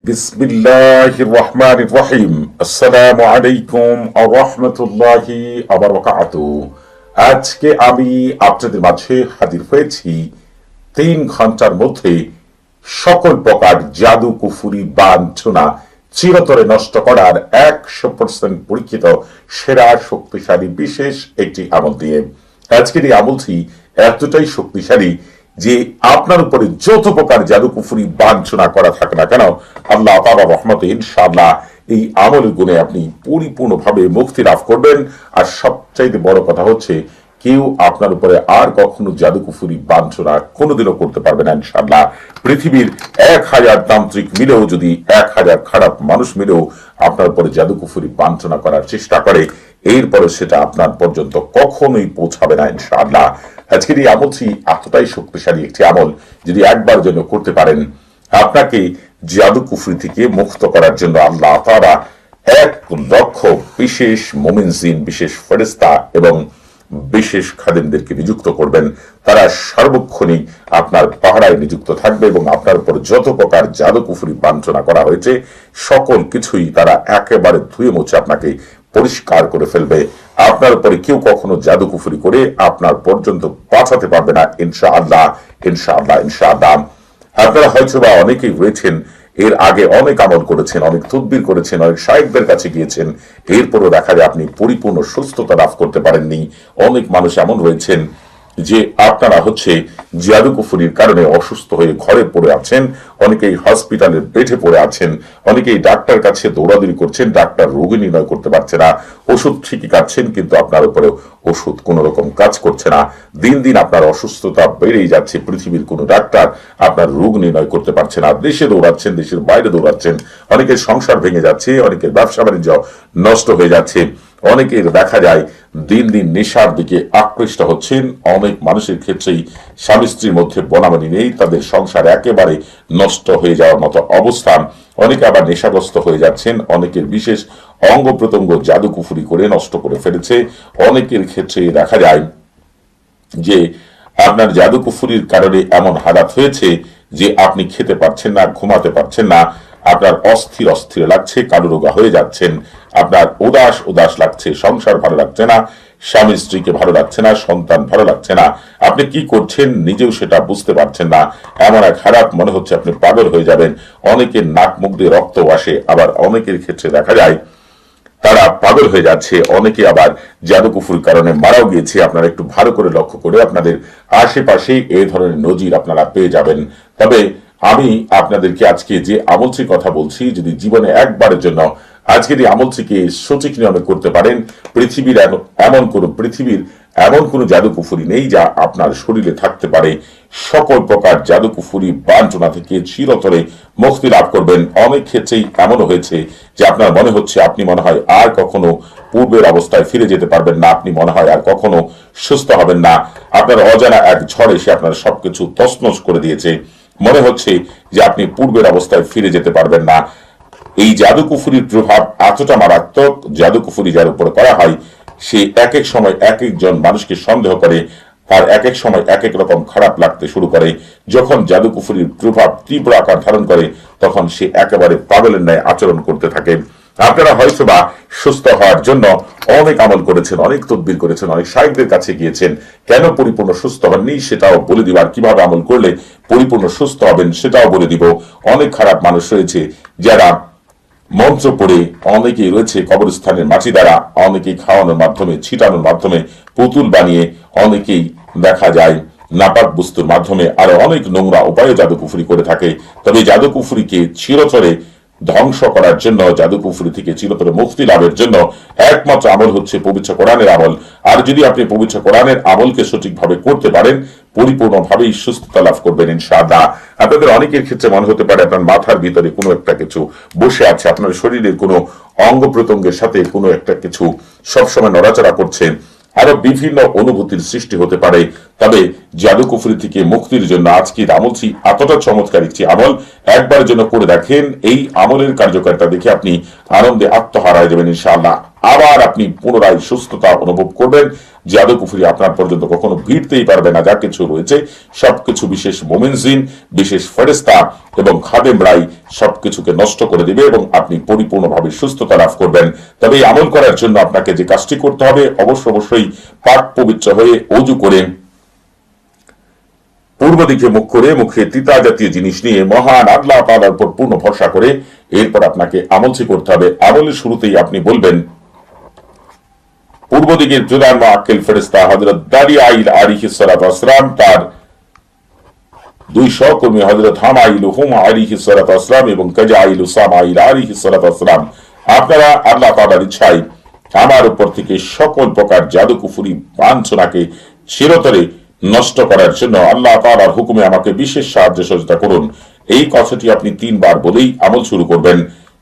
বিসমিল্লাহির রহমানির রহিম। আসসালামু আলাইকুম ওয়া রাহমাতুল্লাহি ওয়া বারাকাতুহু। আজকে আমি আপনাদের মাঝে হাজির হয়েছি 3 ঘন্টার মধ্যে সকল প্রকার জাদু কুফুরি বাঞ্ছনা চিরতরে নষ্ট করার 100% পরীক্ষিত সেরা শক্তিশালী বিশেষ একটি আমল দিয়ে। আজকের এই আমলটি এতটাই শক্তিশালী যে আপনার উপরে যত প্রকার জাদু কুফুরি বাঞ্ছনা করা থাকে না কেন, আল্লাহ তাআলার রহমতে ইনশাআল্লাহ এই আমলের গুণে আপনি পরিপূর্ণভাবে মুক্তি লাভ করবেন। আর সবচাইতে বড় কথা হচ্ছে, কেউ আপনার উপরে আর কখনো জাদু কুফুরি বাঞ্ছনা কোনোদিনও করতে পারবে না ইনশাআল্লাহ। পৃথিবীর 1000 তান্ত্রিক মিলেও, যদি 1000 খারাপ মানুষ মিলেও আপনার উপরে জাদু কুফুরি বাঞ্ছনা করার চেষ্টা করে, এরপরে সেটা আপনার পর্যন্ত কখনোই পৌঁছাবে না ইনশাআল্লাহ। আজকের এই আমলটি এতটাই শক্তিশালী একটি আমল, যদি একবার জন্য করতে পারেন, আপনাকে জাদু কুফরি থেকে মুক্ত করার জন্য আল্লাহ তাআলা 1 লক্ষ বিশেষ মুমিন জিন, বিশেষ ফেরেশতা এবং বিশেষ খাদেমদেরকে নিযুক্ত করবেন। তারা সর্বক্ষণই আপনার পাহারায় নিযুক্ত থাকবে এবং আপনার উপর যত প্রকার জাদু কুফরি বাঞ্ছনা করা হয়েছে সকল কিছুই তারা একেবারে ধুয়ে মুছে আপনাকে পরিষ্কার করে ফেলবে। আপনার উপরে কেউ কখনো জাদু কুফরি করে আপনার পর্যন্ত পৌঁছাতে পারবে না ইনশাআল্লাহ, ইনশাআল্লাহ, ইনশাআল্লাহ। আপনারা হয়তো বা অনেকেই রয়েছেন, এর আগে অনেক আমল করেছেন, অনেক তদবির করেছেন, অনেক শায়েখদের কাছে গিয়েছেন, এরপরও দেখা যায় আপনি পরিপূর্ণ সুস্থতা লাভ করতে পারেননি। অনেক মানুষ এমন রয়েছেন যে আপনারা জাদু কুফরির কারণে অসুস্থ হয়ে ঘরে পড়ে আছেন, অনেকেই হসপিটালের বেডে পড়ে আছেন, অনেকেই ডাক্তার কাছে দৌড়াদৌড়ি করছেন, ডাক্তার রোগ নির্ণয় করতে পারছে না। ওষুধ ঠিকই খাচ্ছেন কিন্তু আপনার উপরে ওষুধ কোন রকম কাজ করছে না। দিন দিন আপনার অসুস্থতা বেড়েই যাচ্ছে, পৃথিবীর কোনো ডাক্তার আপনার রোগ নির্ণয় করতে পারছে না। দেশে দৌড়াচ্ছেন, দেশের বাইরে দৌড়াচ্ছেন, অনেকের সংসার ভেঙে যাচ্ছে, অনেকের ব্যবসা বাণিজ্য নষ্ট হয়ে যাচ্ছে, অনেকের দেখা যায় দিন দিন নেশার দিকে আকৃষ্ট হচ্ছেন। অনেক মানুষের ক্ষেত্রেই স্বামী স্ত্রীর মধ্যে বনাবনি নেই, তাদের সংসার একেবারে নষ্ট হয়ে যাওয়ার মতো অবস্থান। অনেকে আবার নেশাগ্রস্ত হয়ে যাচ্ছেন, অনেকের বিশেষ অঙ্গ প্রত্যঙ্গ জাদু কুফরি করে নষ্ট করে ফেলেছে। অনেকের ক্ষেত্রে দেখা যায় যে আপনার জাদু কুফরির কারণে এমন হালাত হয়েছে যে আপনি খেতে পারছেন না, ঘুমাতে পারছেন না, আপনার অস্থির অস্থির লাগছে, কালুরোগা হয়ে যাচ্ছেন, আপনার উদাস উদাস লাগছে, সংসার ভালো লাগছে না, স্বামী স্ত্রীকে ভালো লাগছে না, সন্তান ভালো লাগছে না, আপনি কি করছেন নিজেও সেটা বুঝতে পারছেন না। এমন এক খারাপ মনে হচ্ছে আপনি পাগল হয়ে যাবেন। অনেকের নাক মুখ দিয়ে রক্ত আসে, আবার অনেকের ক্ষেত্রে দেখা যায় তারা পাগল হয়ে যাচ্ছে, অনেকে আবার জাদু কুফুরির কারণে মারাও গিয়েছে। আপনারা একটু ভালো করে লক্ষ্য করে আপনাদের আশেপাশে এই ধরনের নজির আপনারা পেয়ে যাবেন। তবে আমি আপনাদেরকে আজকে যে আমলটির কথা বলছি, যদি জীবনে একবারের জন্য আজকের এই আমলটিকে সঠিক নিয়মে করতে পারেন, পৃথিবীর এমন কোন জাদু কুফুরি নেই যা আপনার শরীরে থাকতে পারে। সকল প্রকার জাদু কুফুরি বাঞ্ছনা থেকে চিরতরে মুক্তি লাভ করবেন। অনেক ক্ষেত্রেই এমনও হয়েছে যে আপনার মনে হচ্ছে আপনি মনে হয় আর কখনো পূর্বের অবস্থায় ফিরে যেতে পারবেন না, আপনি মনে হয় আর কখনো সুস্থ হবেন না। আপনার অজানা এক ঝড় এসে আপনার সবকিছু তছনছ করে দিয়েছে, মনে হচ্ছে যে আপনি পূর্বের অবস্থায় ফিরে যেতে পারবেন না। এই জাদু কুফুরির প্রভাব এতটা মারাত্মক, জাদু কুফুরি যার উপরে করা হয় সে এক এক সময় এক একজন মানুষকে সন্দেহ করে, আর এক এক সময় এক এক রকম খারাপ লাগতে শুরু করে। যখন জাদু কুফুরির প্রভাব তীব্র আকার ধারণ করে তখন সে একেবারে পাগলের ন্যায় আচরণ করতে থাকে। আপনারা হয়তো বা সুস্থ হওয়ার জন্য অনেক আমল করেছেন, অনেক তদবির করেছেন, অনেক শায়েখদের কাছে গিয়েছেন, কেন পরিপূর্ণ সুস্থ হননি সেটাও বলে দিব, আর কিভাবে আমল করলে পরিপূর্ণ সুস্থ হবেন সেটাও বলে দিব। অনেক খারাপ মানুষ রয়েছে যারা মন্ত্র পড়ে, অনেকেই রয়েছে কবরস্থানের মাটি দ্বারা, অনেকেই খাওয়ানোর মাধ্যমে, ছিটানোর মাধ্যমে, পুতুল বানিয়ে, অনেকেই দেখা যায় নাপাক বস্তুর মাধ্যমে, আরো অনেক নোংরা উপায়ে জাদু কুফরি করে থাকে। তবে জাদু কুফরিকে চিরতরে ধ্বংস করার জন্য, জাদু কুফরি থেকে চিরতরে মুক্তি লাভের জন্য একমাত্র আমল হচ্ছে পবিত্র কোরআনের আমল। আর যদি আপনি পবিত্র কোরআনের আমলকে সঠিকভাবে করতে পারেন, পরিপূর্ণভাবেই সুস্থতা লাভ করবেন ইনশাআল্লাহ। আপনাদের অনেকের ক্ষেত্রে মনে হতে পারে আপনার মাথার ভিতরে কোনো একটা কিছু বসে আছে, আপনার শরীরের কোনো অঙ্গ প্রত্যঙ্গের সাথে কোনো একটা কিছু সবসময় নড়াচড়া করছে, আরো বিভিন্ন অনুভূতির সৃষ্টি হতে পারে। তবে জাদু কুফরি থেকে মুক্তির জন্য আজকের আমলটি এতটা চমৎকার একটি আমল, একবার জন্য করে দেখেন। এই আমলের কার্যকারিতা দেখে আপনি আনন্দে আত্মহারায় যাবেন ইনশাআল্লাহ। আবার আপনি পুনরায় সুস্থতা অনুভব করবেন, জাদু কুফরি আপনার পর্যন্ত কখনো ভিড়তেই পারবে না। যা কিছু রয়েছে সবকিছু বিশেষ মুমিন জিন, বিশেষ ফেরেশতা এবং খাদেমরাই সবকিছুকে নষ্ট করে দিবে এবং আপনি পরিপূর্ণভাবে সুস্থতা লাভ করবেন। তবে এই আমল করার জন্য আপনাকে যে কাজটি করতে হবে, অবশ্যই পাক পবিত্র হয়ে ওযু করে পূর্ব দিকে মুখ করে মুখে তিতা জাতীয় জিনিস নিয়ে মহান আল্লাহ তাআলার উপর পূর্ণ ভরসা করে এরপর আপনাকে আমলটি করতে হবে। আমলের শুরুতেই আপনি বলবেন, পূর্ব দিকের প্রধান মুআক্কিল ফেরেশতা হযরত দারিয়াইল আলাইহিস সালাতু ওয়াস সালাম তার দুই সহকর্মী হযরত হামাইল হুম আলাইহিস সালাতু ওয়াস সালাম এবং কাজাইল সামাইল আলাইহিস সালাতু ওয়াস সালাম, আপনারা আল্লাহ তাআলার ইচ্ছায় আমার উপর থেকে সকল প্রকার জাদু কুফরি বাঞ্ছনাকে চিরতরে নষ্ট করার জন্য আল্লাহ তাআলার হুকুমে আমাকে বিশেষ সাহায্য সহযোগিতা করুন। এই কথাটি আপনি 3 বার বলেই আমল শুরু করবেন।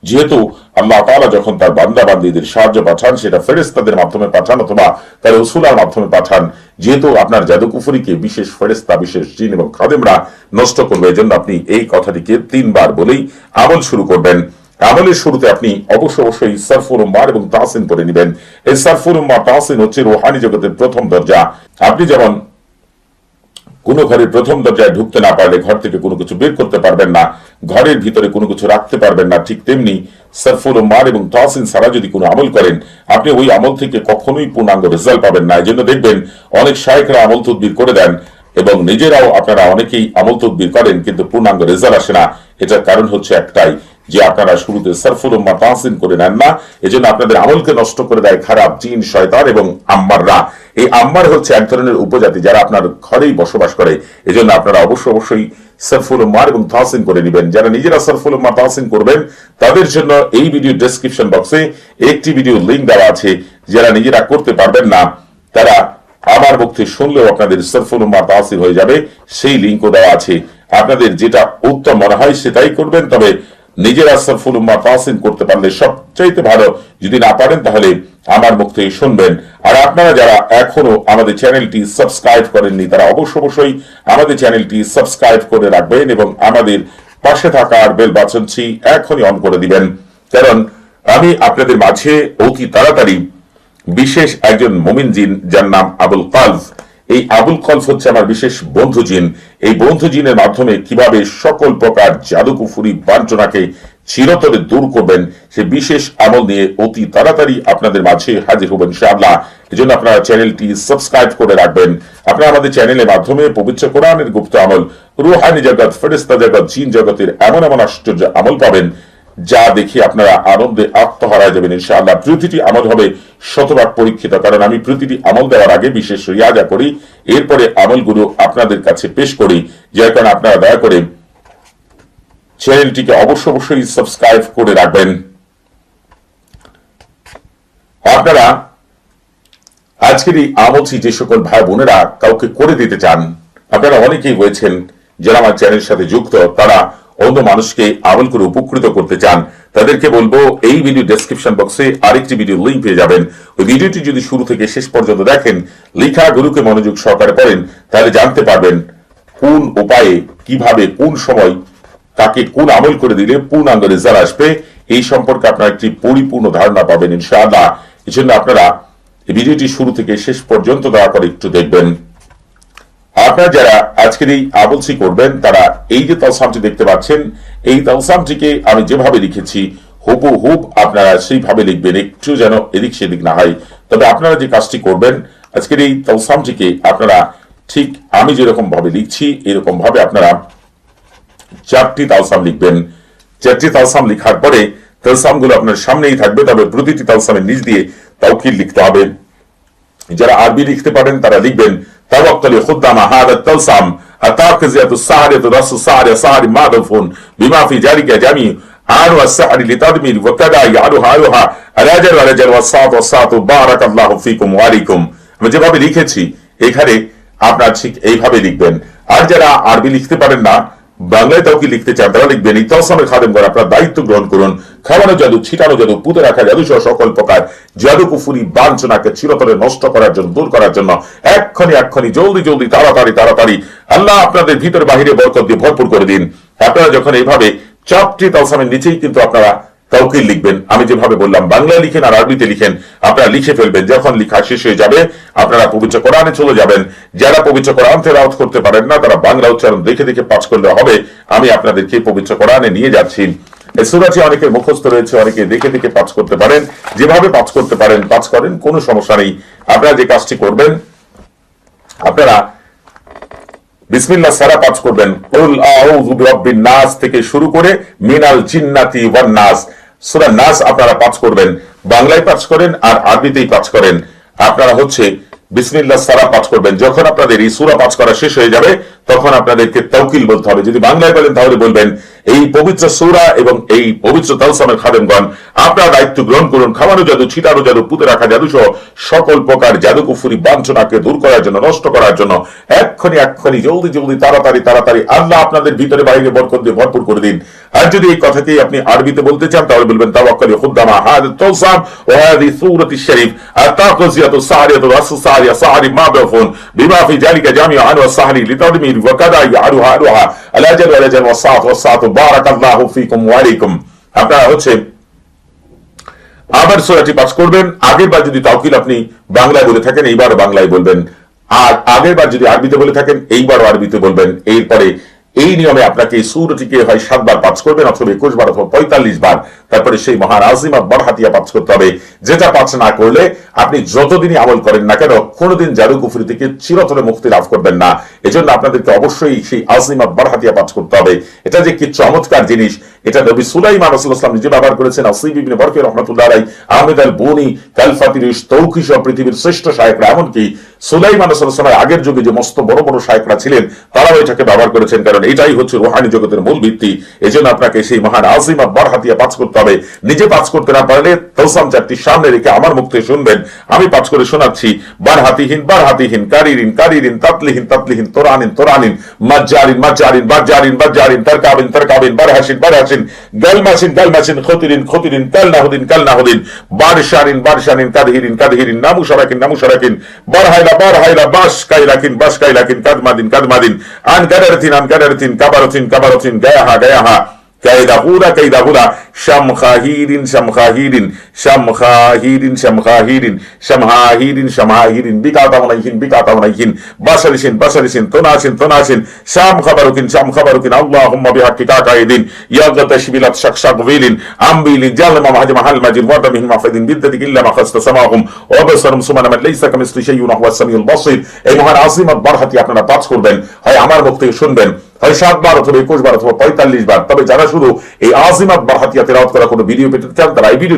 যেহেতু আল্লাহ তাআলা যখন তার বান্দা বান্দীদের সাহায্য পাঠান, সেটা ফেরেশতাদের মাধ্যমে পাঠান অথবা তার রাসূলের মাধ্যমে পাঠান, যেহেতু আপনার জাদু কুফরিকে বিশেষ ফেরেশতা, বিশেষ জিন এবং খাদেমরা নষ্ট করবে, এজন্য আপনি এই কথাটিকে 3 বার বলেই আমল শুরু করবেন। আমলের শুরুতে আপনি অবশ্যই সারফুল উম্মাহ এবং তাহসিন করে নেবেন। এই সারফুল উম্মাহ তাহসিন হচ্ছে রূহানি জগতের প্রথম দরজা। আপনি যেমন কোন ঘরের প্রথম দরজায় ঢুকতে না পারলে ঘর থেকে কোনো কিছু বের করতে পারবেন না, ঘরের ভিতরে কোনো কিছু রাখতে পারবেন না, ঠিক তেমনি সারফুল উম্মাহ এবং তাহসিন ছাড়া যদি কোনো আমল করেন, আপনি ওই আমল থেকে কখনোই পূর্ণাঙ্গ রেজাল্ট পাবেন না। এই জন্য দেখবেন অনেক শায়েখরা আমল তদবির করে দেন এবং নিজেরাও আপনারা অনেকেই আমল তদবির করেন, কিন্তু পূর্ণাঙ্গ রেজাল্ট আসে না। এটার কারণ হচ্ছে একটাই, যে আপনারা শুরুতে সারফুল উম্মাহ তাহসিন করে নেন না। এজন্য আপনাদের আমলকে নষ্ট করে দেয় খারাপ জিন, শয়তান এবং আম্মাররা। এই আম্মার হচ্ছে এক ধরনের উপজাতি যারা আপনার ঘরেই বসবাস করে। এজন্য আপনারা অবশ্যই সারফুল উম্মাহ এবং তাহসিন করে নেবেন। যারা নিজেরা সারফুল উম্মাহ তাহসিন করবেন তাদের জন্য এই ভিডিও ডেসক্রিপশন বক্সে একটি ভিডিও লিংক দেওয়া আছে। যারা নিজেরা করতে পারবেন না তারা আমার মুখ থেকে শুনলেও আপনাদের সারফুল উম্মাহ তাহসিন হয়ে যাবে, সেই লিংকও দেওয়া আছে। আপনাদের যেটা উত্তম মনে হয় সেটাই করবেন, তবে নিজেরা সারফুল উম্মাহ তাহসিন করতে পারলে সবচাইতে ভালো। যদি না পারেন তাহলে আমার মুখ থেকে শুনবেন। আর আপনারা যারা এখনো আমাদের চ্যানেলটি সাবস্ক্রাইব করেননি তারা অবশ্যই আমাদের চ্যানেলটি সাবস্ক্রাইব করে রাখবেন এবং আমাদের পাশে থাকার বেল বাটনটি এখনই অন করে দিবেন, কারণ আমি আপনাদের মাঝে অতি তাড়াতাড়ি বিশেষ একজন মুমিন জিন যার নাম আবুল কালব, এই আবুল কালব হচ্ছে আমার বিশেষ বন্ধু জিন। এই বন্ধু জিনের মাধ্যমে কিভাবে সকল প্রকার জাদু কুফরি বাঞ্ছনাকে চিরতরে দূর করবেন সে বিশেষ আমল নিয়ে অতি তাড়াতাড়ি আপনাদের মাঝে হাজির হবেন ইনশাআল্লাহ। এজন্য আপনারা চ্যানেলটি সাবস্ক্রাইব করে রাখবেন। আপনারা আমাদের চ্যানেলের মাধ্যমে পবিত্র কোরআনের গুপ্ত আমল, রূহানি জগৎ, ফেরেশতা জগৎ, জিন জগতের এমন আশ্চর্য আমল পাবেন যা দেখে আপনারা আনন্দে আত্মহারা যাবেন ইনশাআল্লাহ। প্রতিটি আমল হবে শতভাগ পরীক্ষিত, কারণ আমি প্রতিটি আমল দেওয়ার আগে বিশেষ রিয়াজা করি, এরপরে আমলগুলো আপনাদের কাছে পেশ করি। যার কারণে আপনারা দয়া করে চ্যানেলটিকে অবশ্যই সাবস্ক্রাইব করে রাখবেন। আপনারা আজকের এই আমলটি যে সকল ভাই বোনেরা কাউকে করে দিতে চান, আপনারা অনেকেই হয়েছেন যারা আমার চ্যানেলের সাথে যুক্ত, তারা অন্য মানুষকে আমল করে উপকৃত করতে চান, তাদেরকে বলবো এই ভিডিও ডেসক্রিপশন বক্সে আরেকটি ভিডিও লিংক পেয়ে যাবেন। ওই ভিডিওটি যদি শুরু থেকে শেষ পর্যন্ত দেখেন, লেখা গুরুকে মনোযোগ সহকারে পড়েন, তাহলে জানতে পারবেন কোন উপায়ে, কিভাবে, কোন সময়, তাকে কোন আমল করে দিলে পূর্ণাঙ্গ রেজাল্ট আসবে, এই সম্পর্কে আপনারা একটি পরিপূর্ণ ধারণা পাবেন ইনশাআল্লাহ। এই জন্য আপনারা এই ভিডিওটি শুরু থেকে শেষ পর্যন্ত দয়া করে একটু দেখবেন। আপনারা যারা আজকের এই আমলটি করবেন তারা এই যে তালসামটি দেখতে পাচ্ছেন, এই তালসামটিকে আমি যেভাবে লিখেছি হুবহুব আপনারা সেইভাবে লিখবেন, একটু যেন এদিক সেদিক না হয়। তবে আপনারা যে কাজটি করবেন, আজকের এই তালসামটিকে আপনারা ঠিক আমি যেরকম ভাবে লিখছি এরকম ভাবে আপনারা 4টি তালসাম লিখবেন। 4টি তালসাম লেখার পরে তালসামগুলো আপনার সামনেই থাকবে, তবে প্রতিটি তালসামের নিচ দিয়ে তাওকিল লিখতে হবে। যারা আরবি লিখতে পারেন তারা লিখবেন তাওয়াক্কালি খুদ্দামা হাদা তালসাম আতাকিয়াতু সাহারাতু রাসু সাহারা সাহারি মাদফুন বিমা ফি জালিকা জামি আনু as-সাহরি লিতাদমির ওয়া কাদা ইয়ালুহা আলুহা আলাজার আলাজার ওয়াসাতু বারাকাল্লাহু ফিকুম ওয়া আলাইকুম। আমি যেভাবে লিখেছি এখানে আপনারা ঠিক এইভাবে লিখবেন। আর যারা আরবি লিখতে পারেন না, বাংলায় তাওকিল লিখতে চান, তারা লিখবেন এই তালসামের খাদেম করে আপনারা দায়িত্ব গ্রহণ করুন। খাওয়ানো জাদু, ছিটানো জাদু, পুঁতে রাখা জাদু সহ সকল প্রকার জাদু কুফরি বাঞ্ছনাকে চিরতরে নষ্ট করার জন্য, দূর করার জন্য এক্ষুনি জলদি তাড়াতাড়ি আল্লাহ আপনাদের ভিতরে বাহিরে বরকত দিয়ে ভরপুর করে দিন। আপনারা যখন এইভাবে 4টি তালসামের নিচেই কিন্তু আপনারা তাওকিল লিখবেন। আমি যেভাবে বললাম বাংলায় লিখেন আর আরবিতে লিখেন, আপনারা লিখে ফেলবেন। যখন লেখা শেষ হয়ে যাবে আপনারা পবিত্র কোরআনে চলে যাবেন। যারা পবিত্র কোরআন তেলাওয়াত করতে পারেন না তারা বাংলা উচ্চারণ দেখে দেখে পাঠ করলে হবে। আমি আপনাদেরকে পবিত্র কোরআনে নিয়ে যাচ্ছি। এই সূরাটি অনেকের মুখস্থ রয়েছে, অনেকে দেখে দেখে পাঠ করতে পারেন। যেভাবে পাঠ করতে পারেন পাঠ করেন, কোনো সমস্যা নেই। আপনারা যে কাজটি করবেন, আপনারা বিসমিল্লাহ সারা পাঠ করবেন। কুল আউযু বিরাব্বিন নাস থেকে শুরু করে মিনাল জিন্নাতি ওয়ান নাস, সূরা নাস আপনারা পাঠ করবেন। বাংলায় পাঠ করেন আর আরবিতেই পাঠ করেন। আপনারা বিসমিল্লাহ সারা পাঠ করবেন। যখন আপনাদের এই সূরা পাঠ করা শেষ হয়ে যাবে তখন আপনাদেরকে তাওকিল বলতে হবে। যদি বাংলায় বলেন তাহলে বলবেন এই পবিত্র সূরা এবং এই পবিত্র তালসামের খাদেমগণ আপনারা দায়িত্ব গ্রহণ করুন খাওয়ানো জাদু, ছিটানো জাদু, পুঁতে রাখা জাদু সহ সকল প্রকার জাদু কুফরি বাঞ্ছনাকে দূর করার জন্য, নষ্ট করার জন্য এক্ষুনি জলদি জলদি তাড়াতাড়ি আল্লাহ আপনাদের ভিতরে বাইরে বরকত দিয়ে ভরপুর করে দিন। আর যদি এই কথাকেই আপনি আরবিতে বলতে চান তাহলে বলবেন তাওয়াক্কালি খুদ্দামা হাযা তালসাম ওয়া হাযি সূরাতি শরীফ আতাকাজিয়াতু সারিয়াতু আসসারিয়া সারি মা বিফুন বিমা ফি যালিকা জামিআন ওয়া সাহলি লিতাদমি ওয়া কাদা ইয়ারুহা আলুহা আলাজাল ওয়ালাজাল ওয়াসাত বারাকাল্লাহু ফিকুম ওয়া আলাইকুম। আপনারা আবার সূরাটি পাঠ করবেন। আগের বার যদি তাওকিল আপনি বাংলায় বলে থাকেন এইবার বাংলায় বলবেন, আর আগের বার যদি আরবিতে বলে থাকেন এইবারও আরবিতে বলবেন। এরপরে এই নিয়মে আপনাকে এই সূরাটিকে হয় 7 বার পাঠ করবেন অথবা 21 বার অথবা 45 বার। তারপরে সেই মহান আজিমাত বারহাতিয়া পাঠ করতে হবে। যেটা পাঠ না করলে আপনি যতদিনই আমল করেন না কেন কোনোদিন জাদু কুফরি থেকে চিরতরে মুক্তি লাভ করবেন না। এজন্য আপনাদেরকে অবশ্যই সেই আজিমাত বারহাতিয়া পাঠ করতে হবে। এটা যে কি চমৎকার জিনিস, এটা নবী সুলাইমান রাসূলুল্লাহ সাল্লাল্লাহু আলাইহি ওয়াসাল্লাম নিজে ব্যবহার করেছেন। আসিব ইবনে বরকত রাহমাতুল্লাহ আলাইহি, আহমেদ আল বুনি, কালফাতিরিশ, তৌকি সহ পৃথিবীর শ্রেষ্ঠ শায়েখরা, এমনকি সুলাইমান রাসূলুল্লাহ সাল্লাল্লাহু আলাইহি আগের যুগে যে মস্ত বড় বড় শায়েখরা ছিলেন তারাও এটাকে ব্যবহার করেছেন, কারণ এটাই হচ্ছে রুহানি জগতের মূল ভিত্তি। এজন্য আপনাকে সেই মহান আজিমাত বারহাতিয়া পাঠ করতে হবে। নিজে পাঠ করতে না পারলে তালসাম চারটি সামনে রেখে আমার মুখ থেকে শুনবেন, আমি পাঠ করে শোনাচ্ছি। বারহাতিহীন কারিরিন তাতলিহীন তোরানিন মাজ্জারিন বাজ্জারিন তারকাবিন বারহাসিন গালমাসিন খতিরিন কালনাহুদিন বারশারিন কাদহিরিন নামুশারাকিন বারহাইলা বাসকাইলাকিন কাদমাদিন আনকাদারতিন কাবারতিন গায়াহা কাইদাহুলা শামখাহিরিন বিকাতাউনাইহিন বাশারিসিন তোনাসিন শাম খাবারুকিন আল্লাহুম্মা বিহাক্কিকা কাইদিন ইয়াগতাশবিলাত শাকশাকবিলিন আমবিলিন জালমা মাহাল মাজিন ওয়াদামিহিন মাফাদিন বিদ্দাতিক ইল্লা মা খাসতাসামাহুম ওয়া বাসারুম সুবহানা মান লাইসা কামিসলি শাইউন ওয়া হুয়াস সামিউল বাসীর। এই মহান আজিমাত বারহাতি আপনারা পাঠ করবেন, হয় আমার মুখ থেকে শুনবেন, হয় 7 বার অথবা 21 বার অথবা 45 বার। তবে যারা শুধু এই আজিমাত বারহাতিয়া তেলাওয়াত করা কোনো ভিডিও পেতে চান তারা এই ভিডিও